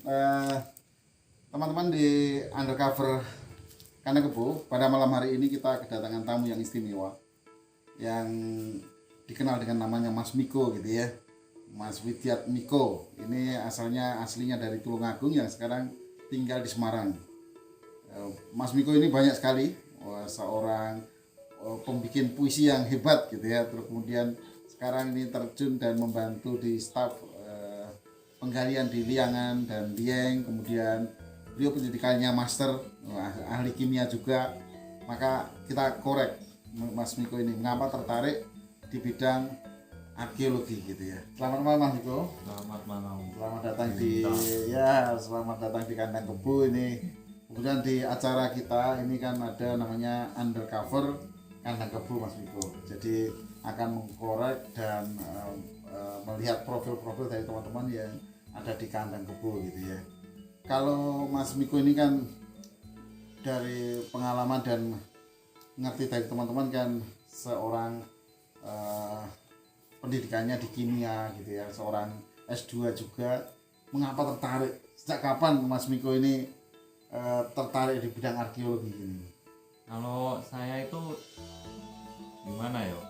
eh, teman-teman di Undercover Kandang Kebo. Pada malam hari ini kita kedatangan tamu yang istimewa, yang dikenal dengan namanya Mas Miko gitu ya, Mas Widiat Miko. Ini aslinya dari Tulungagung yang sekarang tinggal di Semarang. Mas Miko ini banyak sekali seorang pembikin puisi yang hebat gitu ya. Terus kemudian sekarang ini terjun dan membantu di staf penggalian di Liangan dan Dieng. Kemudian beliau pendidikannya master, ahli kimia juga. Maka kita korek Mas Miko ini mengapa tertarik di bidang arkeologi gitu ya. Selamat malam Mas Miko. Selamat malam. Selamat datang di Kandang Kebo ini. Kemudian di acara kita ini kan ada namanya Undercover Kandang Kebo Mas Miko. Jadi akan mengkorek dan melihat profil-profil dari teman-teman yang ada di Kandang Kebo gitu ya. Kalau Mas Miko ini kan dari pengalaman dan ngerti dari teman-teman kan seorang pendidikannya di kimia gitu ya, seorang S2 juga. Mengapa tertarik? Sejak kapan Mas Miko ini tertarik di bidang arkeologi ini? Kalau saya itu gimana ya?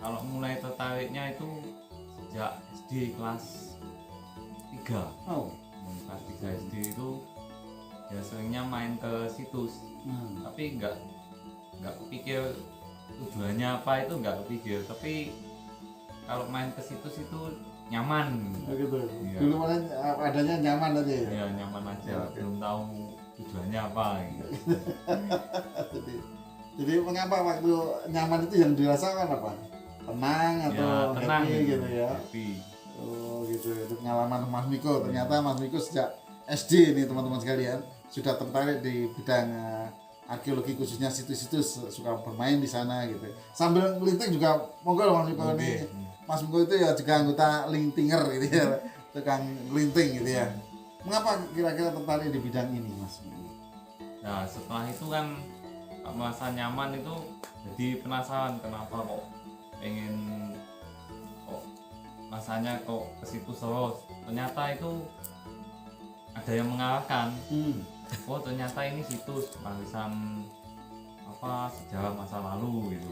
Kalau mulai tertariknya itu sejak SD kelas 3. Oh. Kelas 3 SD itu ya seringnya main ke situs. Tapi nggak kepikir tujuannya apa, itu nggak kepikir. Tapi kalau main ke situs itu nyaman. Oh gitu. Ya. Dulu mana adanya nyaman aja ya? Ya nyaman aja, Ya, okay. Belum tahu tujuannya apa gitu. Jadi mengapa waktu nyaman itu yang dirasakan apa? Tenang atau Ya, tenang happy gitu ya? Happy. Oh gitu, itu pengalaman Mas Miko. Ternyata Mas Miko sejak SD nih teman-teman sekalian sudah tertarik di bidang arkeologi, khususnya situs-situs, suka bermain di sana gitu. Sambil ngelinting juga monggo Mas Miko ini. Mas Miko itu ya juga anggota lintinger gitu ya, tukang ngelinting gitu ya. Mengapa kira-kira tertarik di bidang ini Mas Miko? Nah setelah itu kan merasa nyaman itu, jadi penasaran kenapa kok pengen rasanya kok ke situ terus. Ternyata itu ada yang mengarahkan. Oh ternyata ini situs warisan apa sejarah masa lalu gitu.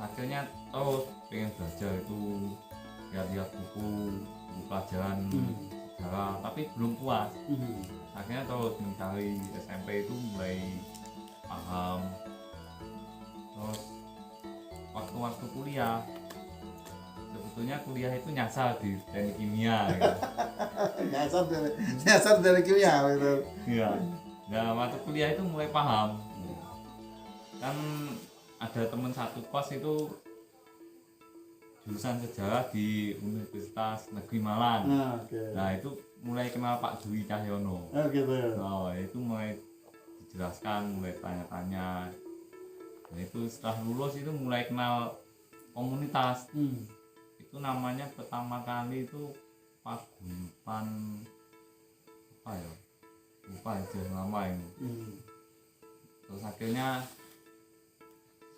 Akhirnya terus pengen belajar itu, lihat-lihat buku pelajaran sejarah, tapi belum puas. Akhirnya terus mencari, SMP itu mulai paham. Terus waktu kuliah, sebetulnya kuliah itu nyasar di teknik kimia gitu. nyasar dari kimia gitu. Iya. Nah waktu kuliah itu mulai paham. Kan ada teman satu kos itu jurusan sejarah di Universitas Negeri Malang. Nah itu mulai kenal Pak Dwi Cahyono. Gitu ya. Nah itu mulai dijelaskan, mulai tanya-tanya. Nah itu setelah lulus itu mulai kenal komunitas. Itu namanya pertama kali itu paguyuban apa ya, lupa aja nama ini. Terus akhirnya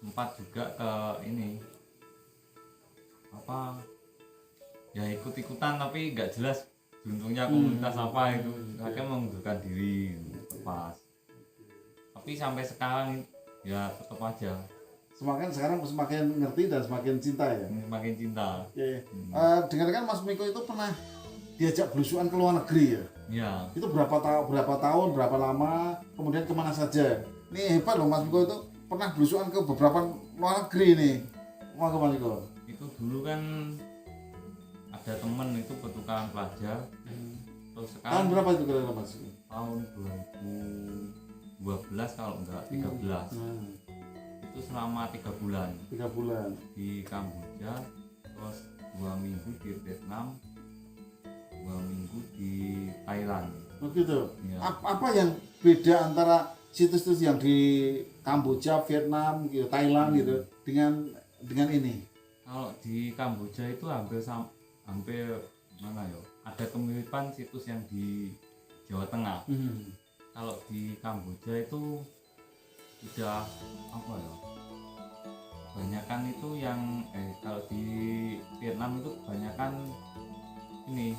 sempat juga ke ini apa ya, ikut-ikutan tapi nggak jelas untungnya komunitas apa itu. Akhirnya mengundurkan diri pas. Tapi sampai sekarang ya tetap aja Semakin ngerti dan semakin cinta ya. semakin cinta. Oke. Dengarkan Mas Miko itu pernah diajak belusuan ke luar negeri ya? Ya. Itu berapa tahun, berapa lama, kemudian kemana saja? Ini hebat loh Mas Miko itu pernah belusuan ke beberapa luar negeri nih. Mau ke Mas Miko? Itu dulu kan ada temen itu pertukaran pelajar. Terus Tahun sekarang berapa itu kira-kira Mas? tahun 2012 kalau enggak 13. Itu selama 3 bulan 3 bulan di Kamboja, terus 2 minggu di Vietnam, 2 minggu di Thailand. Oh gitu. Ya. Apa yang beda antara situs-situs yang di Kamboja, Vietnam, gitu, Thailand gitu dengan ini? Kalau di Kamboja itu hampir mana ya? Ada kemiripan situs yang di Jawa Tengah. Kalau di Kamboja itu udah apa ya? Kebanyakan itu yang kalau di Vietnam itu kebanyakan ini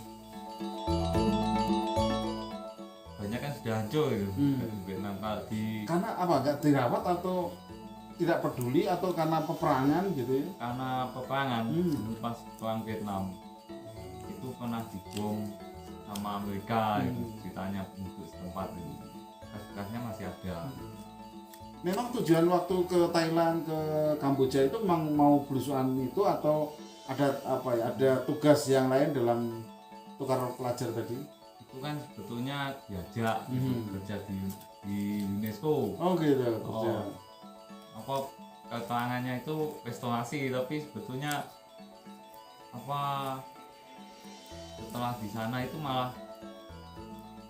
hancur itu di Vietnam. Kalau di Karena apa? Nggak dirawat atau tidak peduli atau karena peperangan gitu ya? karena peperangan dulu pas perang Vietnam itu pernah dibom sama Amerika itu ceritanya penduduk setempat itu bekas-bekasnya masih ada. Memang tujuan waktu ke Thailand, ke Kamboja itu memang mau belusuan itu atau ada apa ya? Ada tugas yang lain dalam tukar pelajar tadi? Itu kan sebetulnya diajak kerja di UNESCO. Oh gitu, kerja. Apa keterangannya itu restorasi, tapi sebetulnya apa setelah di sana itu malah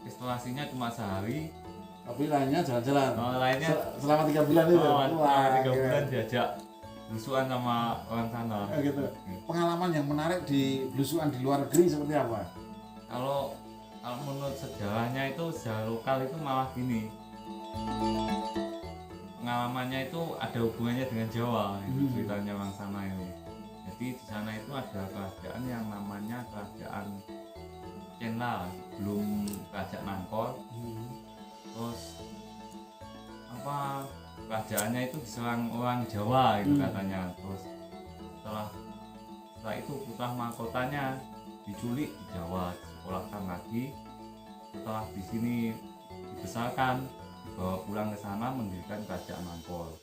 restorasinya cuma sehari. Tapi lainnya jalan-jalan. Lainnya Selama 3 bulan itu. selama 3 keren. bulan diajak belusuan sama orang sana. Gitu. Pengalaman yang menarik di belusuan di luar negeri seperti apa? Kalau menurut sejarahnya itu sejarah lokal itu malah gini, pengalamannya itu ada hubungannya dengan Jawa itu ceritanya orang sana itu. Jadi di sana itu ada kerajaan yang namanya kerajaan Chenla sebelum kerajaan Angkor. Terus apa kerajaannya itu diserang orang Jawa itu katanya. Terus setelah itu putra mahkotanya diculik di Jawa, disekolahkan lagi. Setelah di sini dibesarkan, dibawa pulang ke sana mendirikan kerajaan Angkor.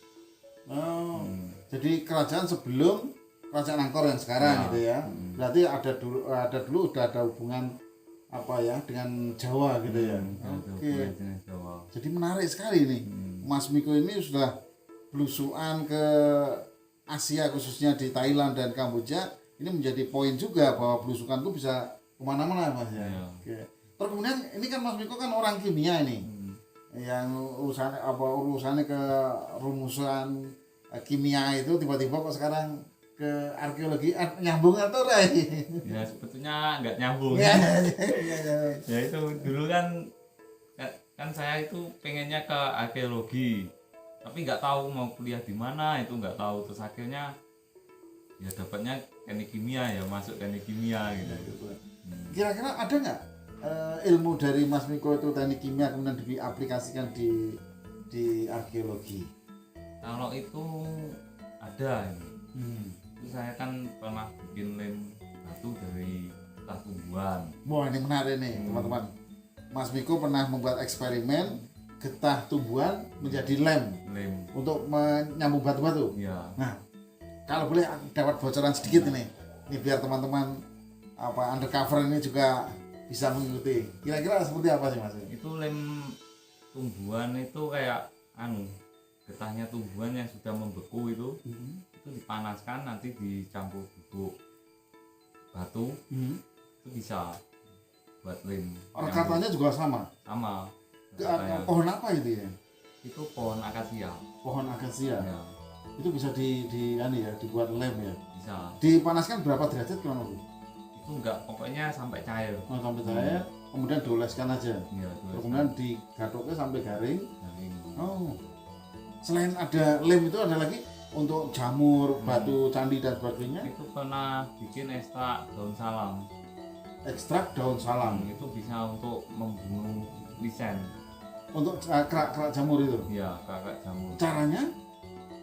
Jadi kerajaan sebelum kerajaan Angkor yang sekarang gitu ya. Berarti ada dulu udah ada hubungan apa ya dengan Jawa gitu ya. Oke. Jadi menarik sekali nih. Mas Miko ini sudah belusuan ke Asia khususnya di Thailand dan Kamboja. Ini menjadi poin juga bahwa belusukan itu bisa kemana-mana Mas ya. Oke. Terus kemudian ini kan Mas Miko kan orang kimia ini. Yang urusannya ke rumusan kimia itu tiba-tiba kok sekarang ke arkeologi nyambung atau enggak? Ya sebetulnya nggak nyambung. Ya itu dulu kan saya itu pengennya ke arkeologi, tapi nggak tahu mau kuliah di mana, itu nggak tahu. Terus akhirnya ya dapatnya teknik kimia, ya masuk teknik kimia gitu. Kira-kira ada nggak ilmu dari Mas Miko itu teknik kimia kemudian diaplikasikan di arkeologi? Kalau itu ada ini. Itu saya kan pernah bikin lem batu dari getah tumbuhan. Wah ini menarik nih teman-teman. Mas Miko pernah membuat eksperimen getah tumbuhan menjadi lem untuk menyambung batu-batu. Ya. Nah, kalau boleh dapat bocoran sedikit ini biar teman-teman undercover ini juga bisa mengikuti. Kira-kira seperti apa sih Mas? Itu lem tumbuhan itu kayak getahnya tumbuhan yang sudah membeku itu dipanaskan, nanti dicampur bubuk batu, itu bisa buat lem. Katanya juga sama. Pohon apa itu ya? Itu pohon akasia. Pohon akasia. Ya. Itu bisa dibuat lem ya. Bisa. Dipanaskan berapa derajat gimana Bu? Itu enggak, pokoknya sampai cair. Sampai cair, kemudian dioleskan aja. Iya, kemudian digaduknya sampai garing. Garing. Selain ada lem itu ada lagi untuk jamur, batu, candi dan sebagainya. Itu pernah bikin ekstrak daun salam. Ekstrak daun salam. Itu bisa untuk membunuh lisen. Untuk kerak-kerak jamur itu. Iya, kerak jamur. Caranya?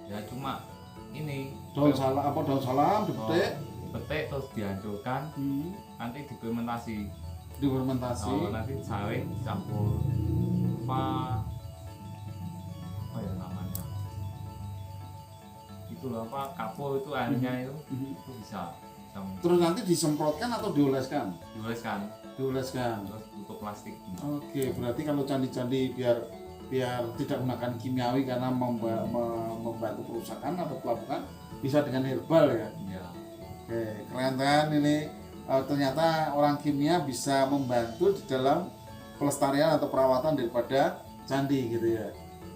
Ya cuma ini. Daun salam dipetik. Dipetik terus dihancurkan. Nanti difermentasi. Nanti disaring, dicampur apa ya namanya? Itulah kapur itu airnya itu bisa. Terus nanti disemprotkan atau dioleskan? Dioleskan. Terus tutup plastik. Oke, berarti kalau candi-candi biar tidak menggunakan kimiawi karena membantu perusakan atau pelapukan, bisa dengan herbal ya? Iya. Oke, keren kan ini. Ternyata orang kimia bisa membantu di dalam pelestarian atau perawatan daripada candi gitu ya.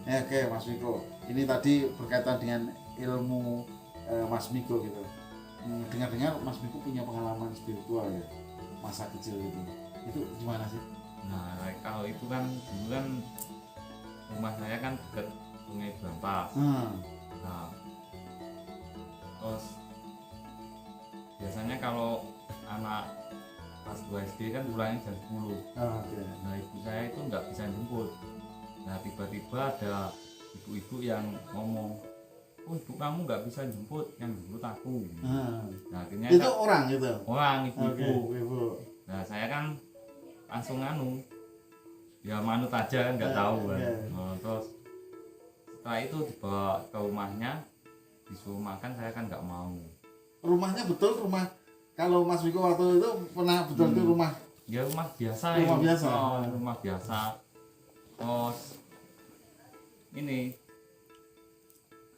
Oke Mas Miko, ini tadi berkaitan dengan ilmu Mas Miko gitu. Dengar-dengar Mas Miko punya pengalaman spiritual ya, masa kecil gitu. Itu gimana sih? Nah kalau itu kan dulu kan rumah saya kan dekat Sungai Berantas. Nah terus biasanya kalau anak pas 2 SD kan pulangnya jam 10. Oke. Nah ibu saya itu nggak bisa jemput. Nah tiba-tiba ada ibu-ibu yang ngomong, oh ibu kamu nggak bisa jemput, yang jemput aku. Nah akhirnya Itu orang gitu. orang Oke, ibu-ibu. ibu. Nah saya kan langsung ya manut aja kan nggak Ya, tahu kan. ya. Nah, terus setelah itu dibawa ke rumahnya, disuruh makan, saya kan nggak mau. Rumahnya betul rumah, kalau Mas Miko waktu itu pernah betul itu rumah Ya rumah biasa. Rumah itu. biasa? Oh, rumah biasa. Terus ini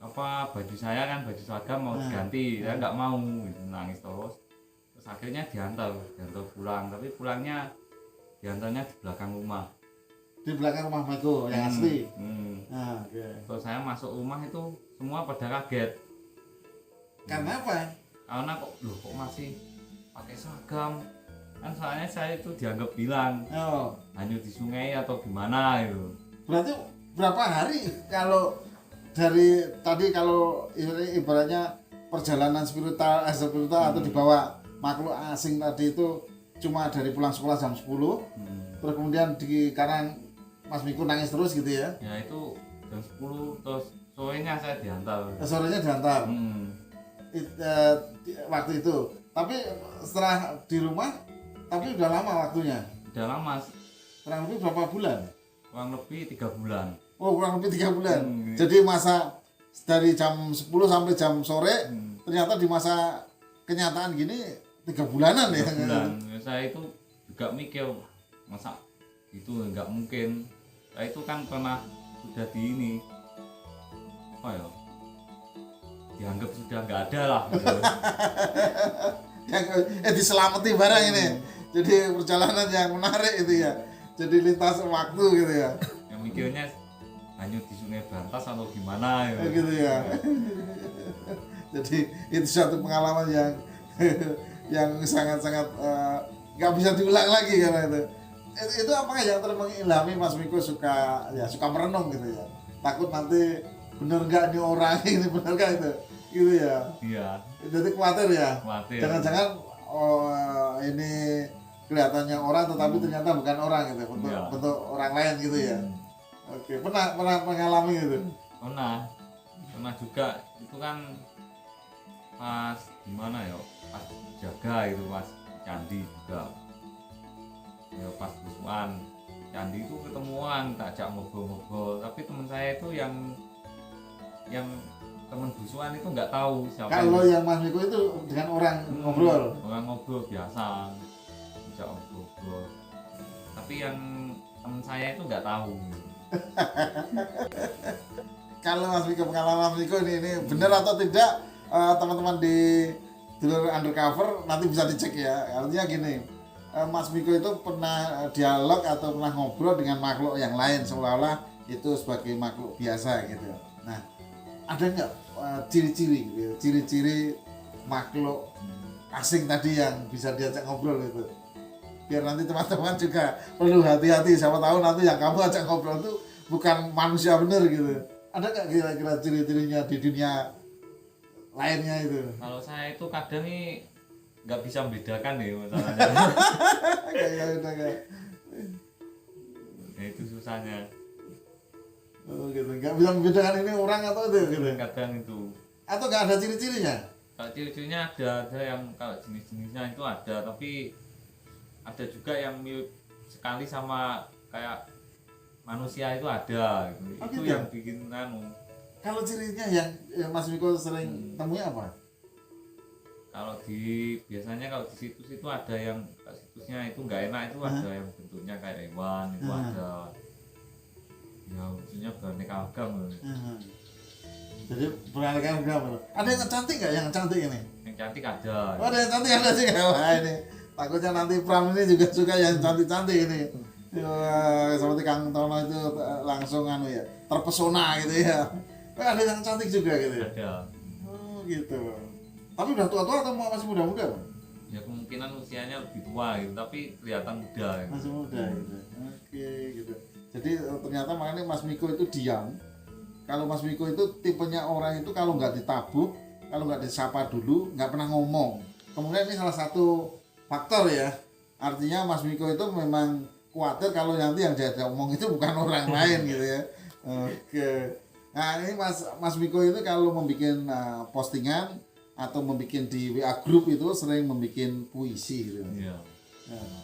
apa, baju saya kan baju seragam mau diganti, saya nggak mau gitu, nangis terus akhirnya diantar pulang, tapi pulangnya diantarnya di belakang rumah. di belakang rumah Miko yang asli. Nah, oke. Terus saya masuk rumah itu semua pada kaget Karena apa? karena kok masih pakai seragam, kan soalnya saya itu dianggap bilang Oh, hanyut di sungai atau gimana itu. berarti berapa hari kalau dari tadi, kalau ibaratnya perjalanan spiritual atau dibawa makhluk asing tadi itu cuma dari pulang sekolah jam 10, terus kemudian karena Mas Miko nangis terus gitu ya, Ya itu jam 10 terus sorenya saya diantar. sorenya diantar. Waktu itu, tapi setelah di rumah, tapi udah lama waktunya, Udah lama, kurang lebih berapa bulan? kurang lebih 3 bulan. Oh, kurang lebih 3 bulan. Jadi masa dari jam 10 sampai jam sore, ternyata di masa kenyataan gini 3 bulanan ya. 3 bulan. Saya itu juga mikir, masa itu nggak mungkin. Saya itu kan pernah sudah di ini, apa ya, dianggap sudah nggak ada lah gitu. Yang diselamati barang ini. Jadi perjalanan yang menarik itu ya. Jadi lintas waktu gitu ya. Yang mikirnya hanyut di Sungai Brantas atau gimana gitu. Gitu ya. Jadi itu suatu pengalaman yang yang sangat-sangat nggak bisa diulang lagi karena itu apakah yang mengilhami Mas Miko suka merenung gitu ya, takut nanti bener nggak ini orang ini, bener nggak itu gitu ya. Iya, Jadi khawatir ya, khawatir. jangan-jangan ini kelihatannya orang tetapi ternyata bukan orang gitu, bentuk orang lain gitu ya. Oke, pernah mengalami gitu? Pernah juga. Itu kan pas gimana ya, pas jaga itu, pas candi juga ya, pas busuan candi itu ketemu orang, tak ajak ngobrol-ngobrol, tapi teman saya itu yang teman busuan itu nggak tahu siapa. Kalau yang Mas Miko itu dengan orang ngobrol? Orang ngobrol biasa, ajak ngobrol, tapi yang teman saya itu nggak tahu. Kalau Mas Miko, pengalaman Mas Miko ini benar atau tidak, teman-teman di Dulur Undercover nanti bisa dicek ya. Artinya gini, Mas Miko itu pernah dialog atau pernah ngobrol dengan makhluk yang lain seolah-olah itu sebagai makhluk biasa gitu. Nah, ada nggak ciri-ciri gitu ya, ciri-ciri makhluk asing tadi yang bisa diajak ngobrol itu? Biar nanti teman-teman juga perlu hati-hati, siapa tahu nanti yang kamu ajak ngobrol itu bukan manusia bener gitu. Ada nggak kira-kira ciri-cirinya di dunia lainnya itu? Kalau saya itu kadang nih nggak bisa membedakan nih masalahnya. Kayak Ya itu susahnya. oh gitu, nggak bisa membedakan ini orang atau itu gitu. Kadang itu. Atau nggak ada ciri-cirinya? Kalau ciri-cirinya ada yang kalau jenis-jenisnya itu ada, tapi ada juga yang mirip sekali sama kayak manusia itu ada gitu. Oh, Itu gitu? yang bikin Kalau cirinya yang Mas Miko sering temui apa? kalau biasanya kalau di situs itu ada yang situsnya itu nggak enak, itu ada yang bentuknya kayak hewan, itu ada ya maksudnya beraneka ragam. Jadi beraneka ragam. Ada yang cantik nggak? Yang cantik ini? Yang cantik ada. Oh, ada yang cantik ada juga. Wah ini takutnya nanti Pram ini juga suka yang cantik-cantik ini. Ya, seperti Kang Tono itu langsung ya terpesona gitu ya. Ada yang cantik juga gitu ya. Ada. Oh gitu. Tapi udah tua-tua atau masih muda-muda? Ya kemungkinan usianya lebih tua gitu, tapi kelihatan muda gitu. Masih muda gitu. Oke gitu. Jadi ternyata makanya Mas Miko itu diam. Kalau Mas Miko itu tipenya orang itu kalau nggak ditabuk, kalau nggak disapa dulu, nggak pernah ngomong. Kemudian ini salah satu faktor ya artinya Mas Miko itu memang khawatir kalau nanti yang diajak omong itu bukan orang lain gitu ya. Oke. Nah ini Mas Miko itu kalau membuat postingan atau membuat di WA group itu sering membuat puisi gitu. Iya.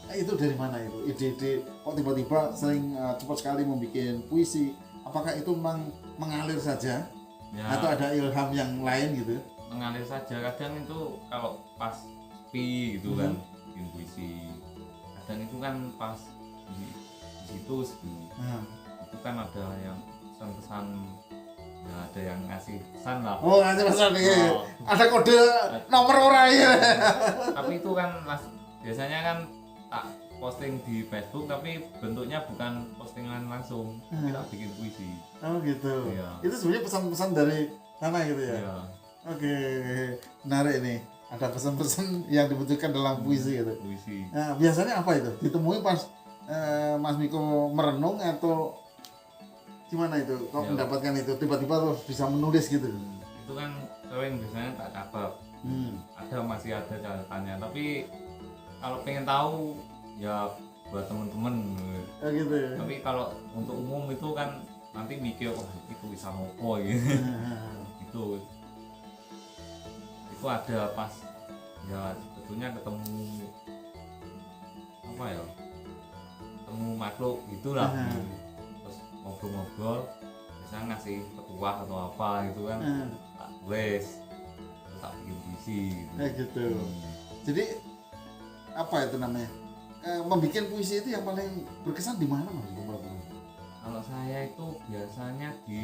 Nah, itu dari mana itu? Ide-ide kok tiba-tiba sering cepat sekali membuat puisi? Apakah itu memang mengalir saja? Ya, Atau ada ilham yang lain gitu? mengalir saja. Kadang itu kalau pas sepi gitu kan bikin puisi. Kadang itu kan pas di situs gitu. Itu kan ada yang pesan-pesan, ya ada yang ngasih pesan lah. Oh, ngasih pesan nih. Oh. Ada kode nomor orang ya. Tapi itu kan biasanya kan tak posting di Facebook tapi bentuknya bukan postingan langsung, kita bikin puisi. Oh gitu. Iya. Itu sebenarnya pesan-pesan dari sana gitu ya. Iya. Oke, menarik nih. Ada pesan-pesan yang dibutuhkan dalam puisi gitu. Puisi. Nah, biasanya apa itu? Ditemui pas Mas Miko merenung atau gimana itu? Kok Ya. mendapatkan itu? Tiba-tiba terus bisa menulis gitu. Itu kan sering biasanya tak catat. Masih ada catatannya, tapi kalau pengen tahu ya buat temen-temen. Oh gitu ya. Tapi kalau untuk umum itu kan nanti mikir itu bisa ngopo gitu. itu ada pas ya sebetulnya ketemu apa ya, ketemu makhluk gitulah. Terus ngobrol-ngobrol biasanya ngasih petuah atau apa gitu kan, tak tulis terus tak bikin puisi gitu. Gitu. Jadi apa itu namanya? Membuat puisi itu yang paling berkesan di mana Mas? Kalau saya itu biasanya di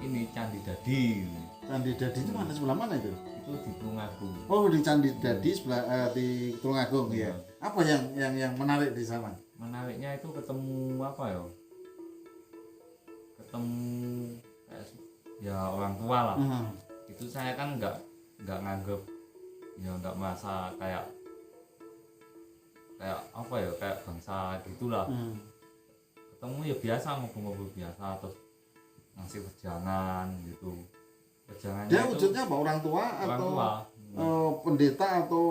ini Candi Dadi. Candi Dadi itu mana, sebelah mana itu? Itu di Tulungagung. Oh, di Candi Dadi sebelah di Tulungagung ya. Apa yang menarik di sana? Menariknya itu ketemu apa ya? Ketemu kayak ya orang tua lah. Itu saya kan nggak nganggep, ya nggak merasa kayak apa ya, kayak bangsa gitulah. Ketemu ya biasa, ngobrol-ngobrol biasa, terus ngasih wejangan gitu. Wejangannya Dia itu wujudnya apa? Orang tua orang atau tua. pendeta atau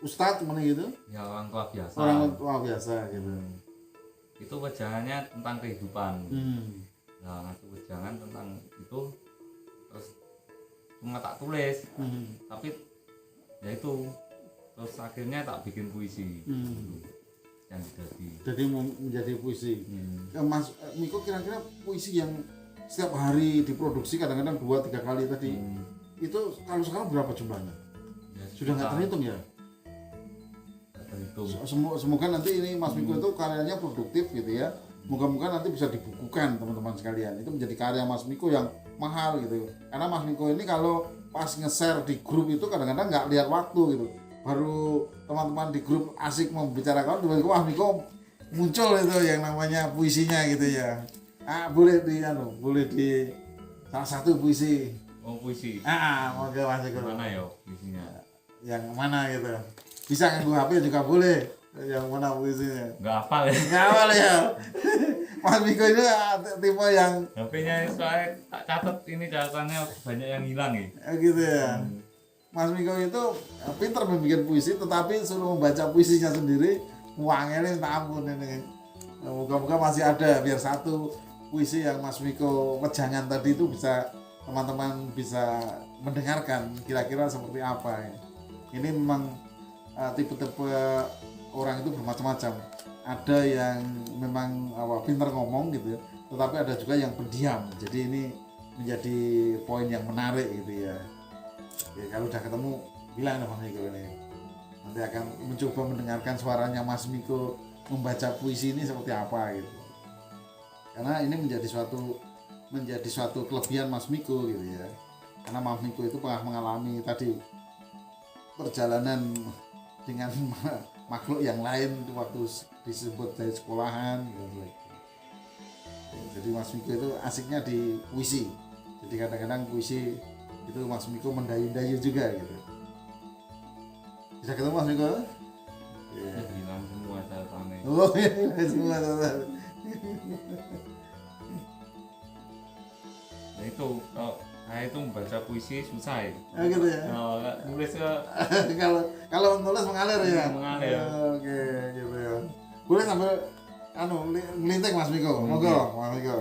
ustadz mana gitu? Ya orang tua biasa. Orang tua biasa gitu. Itu wejangannya tentang kehidupan. Nah, ngasih wejangan tentang itu, terus cuma tak tulis. Tapi ya itu, terus akhirnya tak bikin puisi. Yang Jadi menjadi puisi. Mas Miko kira-kira puisi yang setiap hari diproduksi kadang-kadang 2-3 kali tadi itu kalau sekarang berapa jumlahnya? ya, Sudah nggak terhitung ya? nggak terhitung. Semoga nanti ini Mas Miko itu karyanya produktif gitu ya. Moga-moga nanti bisa dibukukan teman-teman sekalian. Itu menjadi karya Mas Miko yang mahal gitu. Karena Mas Miko ini kalau pas nge-share di grup itu kadang-kadang nggak lihat waktu gitu. Baru teman-teman di grup asik membicarakan, tiba-tiba Mas Miko muncul itu yang namanya puisinya gitu ya. Boleh di salah satu puisi. Oh, puisi. Moga Mas Miko. Mana ya puisinya? Yang mana gitu. Bisa nganggo HP juga boleh. Yang mana puisinya? Nggak hafal ya. Nggak hafal ya. Mas Miko ini tipe yang HP-nya soalnya tak catat, ini catatannya banyak yang hilang ya. gitu ya. Mas Miko itu pinter membuat puisi, tetapi suruh membaca puisinya sendiri uangnya tak ampun ini. Moga-moga masih ada biar satu puisi yang Mas Miko wejangan tadi itu bisa teman-teman bisa mendengarkan kira-kira seperti apa ya. Ini memang tipe-tipe orang itu bermacam-macam. Ada yang memang pinter ngomong gitu ya, tetapi ada juga yang pendiam. Jadi ini menjadi poin yang menarik gitu ya. Ya, kalau udah ketemu bilang sama Mas Miko ini, nanti akan mencoba mendengarkan suaranya Mas Miko membaca puisi ini seperti apa gitu. Karena ini menjadi suatu kelebihan Mas Miko gitu ya. Karena Mas Miko itu pernah mengalami tadi perjalanan dengan makhluk yang lain waktu disebut dari sekolahan gitu. Jadi Mas Miko itu asiknya di puisi. Jadi kadang-kadang puisi itu Mas Miko mendayu-dayu juga gitu. Bisa ketemu Mas Miko? Ya, hilang semua catatannya. Oh iya, semua Nah itu kalau Saya itu membaca puisi susah ya. Gitu ya. Nah, nulis ke Kalau nulis mengalir ya. Mengalir. Oke, gitu ya. Boleh sambil ngelinting Mas Miko. Monggo, Mas Miko.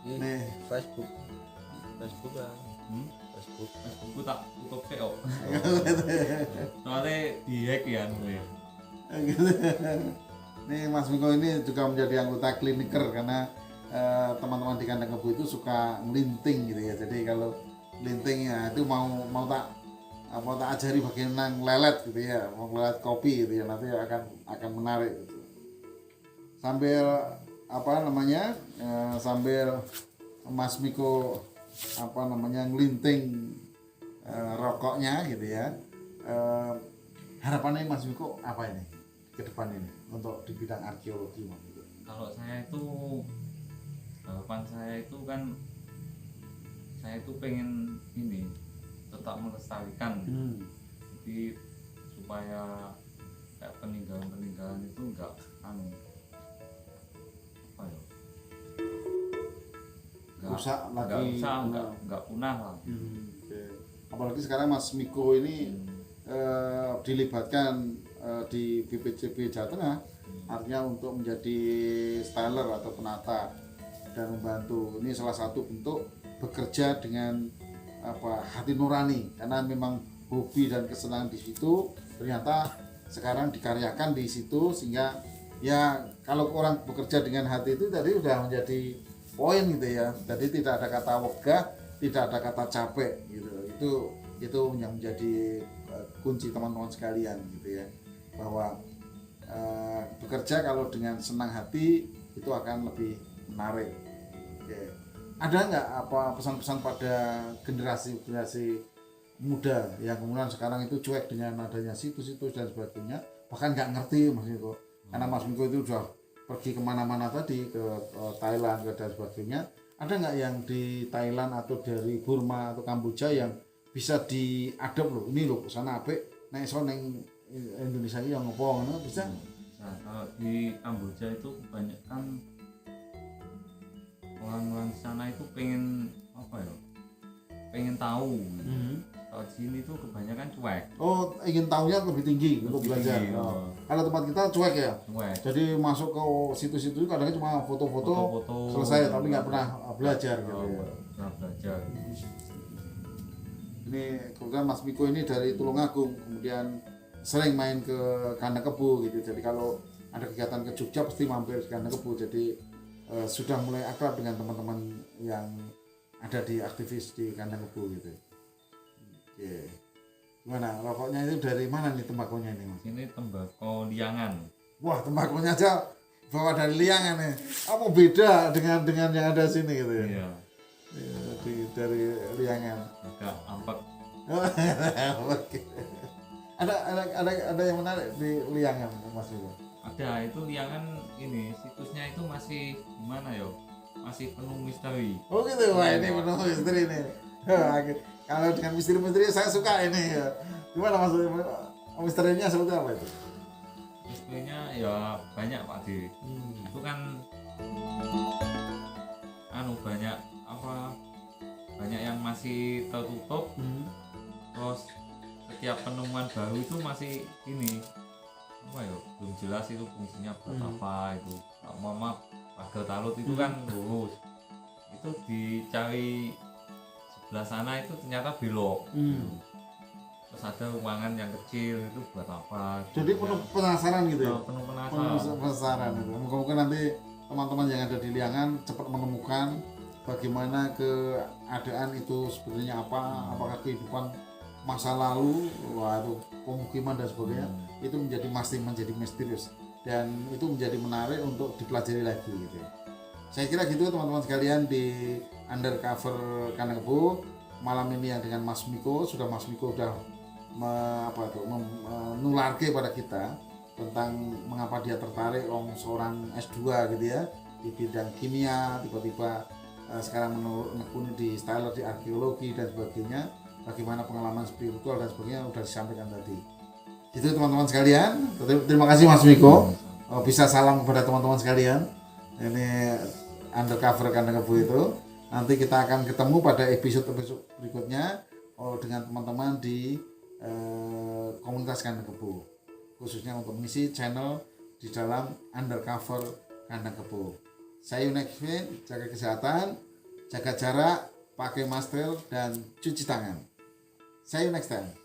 Nih. Facebook lah. Facebook. Facebookku tak tutup sih kok. Soalnya di-hack ya nulis. Gitu. Nih Mas Miko ini juga menjadi anggota kliniker karena teman-teman di kandang kebu itu suka ngelinting gitu ya. Jadi kalau linting ya itu mau tak ajari bagaimana lelet gitu ya, mau lelet kopi gitu ya, nanti akan menarik gitu. Sambil sambil Mas Miko ngelinting rokoknya gitu ya. Harapannya Mas Miko apa ini ke depan ini untuk di bidang arkeologi Mas Miko? Kalau saya itu harapan saya itu kan saya itu pengen ini tetap melestarikan, jadi supaya kayak peninggalan itu enggak Rusak lagi, enggak punah lah. Oke. Apalagi sekarang Mas Miko ini dilibatkan di BPCB Jawa Tengah, artinya untuk menjadi styler atau penata dan membantu. Ini salah satu bentuk bekerja dengan hati nurani, karena memang hobi dan kesenangan di situ ternyata sekarang dikaryakan di situ, sehingga ya kalau orang bekerja dengan hati itu tadi udah menjadi poin gitu ya. Jadi tidak ada kata wegah, tidak ada kata capek gitu. Itu yang menjadi kunci teman-teman sekalian gitu ya, bahwa bekerja kalau dengan senang hati itu akan lebih menarik. Oke. Ada nggak pesan-pesan pada generasi muda yang kemudian sekarang itu cuek dengan adanya situs-situs dan sebagainya, bahkan nggak ngerti Mas Miko, karena Mas Miko itu sudah pergi kemana-mana tadi, ke Thailand dan sebagainya. Ada nggak yang di Thailand atau dari Burma atau Kamboja yang bisa diadop loh, ini loh sana apik, nek iso neng Indonesia ini yang ngopo ngono bisa? Nah, kalau di Kamboja itu kebanyakan orang-orang di sana itu pengen pengen tahu. Kalau di sini tuh kebanyakan cuek. Oh, ingin tahunya lebih tinggi untuk belajar. Kalau tempat kita cuek ya. Cuek. Jadi masuk ke situs itu kadang cuma foto-foto selesai, tapi nggak pernah belajar gitu ya. Pernah belajar. Ini kebetulan Mas Miko ini dari Tulungagung, kemudian sering main ke kandang kebu gitu. Jadi kalau ada kegiatan ke Jogja pasti mampir ke kandang kebu. Jadi sudah mulai akrab dengan teman-teman yang ada di aktivis di kandang kebu gitu. Oke. Gimana? Rokoknya itu dari mana nih tembakonya ini, Mas? Ini tembakau liangan. Wah, tembakonya aja bawa dari liangan nih. Apa beda dengan yang ada sini gitu ya? Iya. Dari liangan. Agak ampak. Oke. Ada yang menarik di liangan, Mas Miko? Ada, itu liangan ini situsnya itu masih gimana ya? Masih penuh misteri. Oh gitu, wah ini penuh misteri nih. Kalau dengan misteri-misteri saya suka ini ya. Gimana maksudnya? Misterinya seperti apa itu? Misterinya ya banyak Pak Di. Itu kan banyak yang masih tertutup. Terus setiap penemuan baru itu masih ini belum jelas itu fungsinya buat apa itu. Mama pagar talut itu kan lurus. Itu dicari sebelah sana itu ternyata belok. Terus ada ruangan yang kecil itu buat apa? Jadi penuh penasaran gitu ya? Penuh penasaran itu. Mungkin nanti teman-teman yang ada di liangan cepat menemukan bagaimana keadaan itu sebenarnya apa, apakah kehidupan masa lalu, waduh, pemukiman dan sebagainya, itu masih menjadi misterius dan itu menjadi menarik untuk dipelajari lagi gitu. Saya kira gitu teman-teman sekalian di Undercover Kandang Kebu malam ini yang dengan Mas Miko sudah menularke pada kita tentang mengapa dia tertarik seorang S2 gitu ya di bidang kimia, tiba-tiba sekarang menekuni di styler di arkeologi dan sebagainya, bagaimana pengalaman spiritual dan sebagainya udah disampaikan tadi. Gitu teman-teman sekalian, terima kasih Mas Miko. Bisa salam kepada teman-teman sekalian. Ini Undercover Kandang Kebu itu. Nanti kita akan ketemu pada episode-episode berikutnya dengan teman-teman di komunitas kandang kebo, khususnya untuk mengisi channel di dalam undercover kandang kebo. Saya Yunek, jaga kesehatan, jaga jarak, pakai masker dan cuci tangan. See you next time.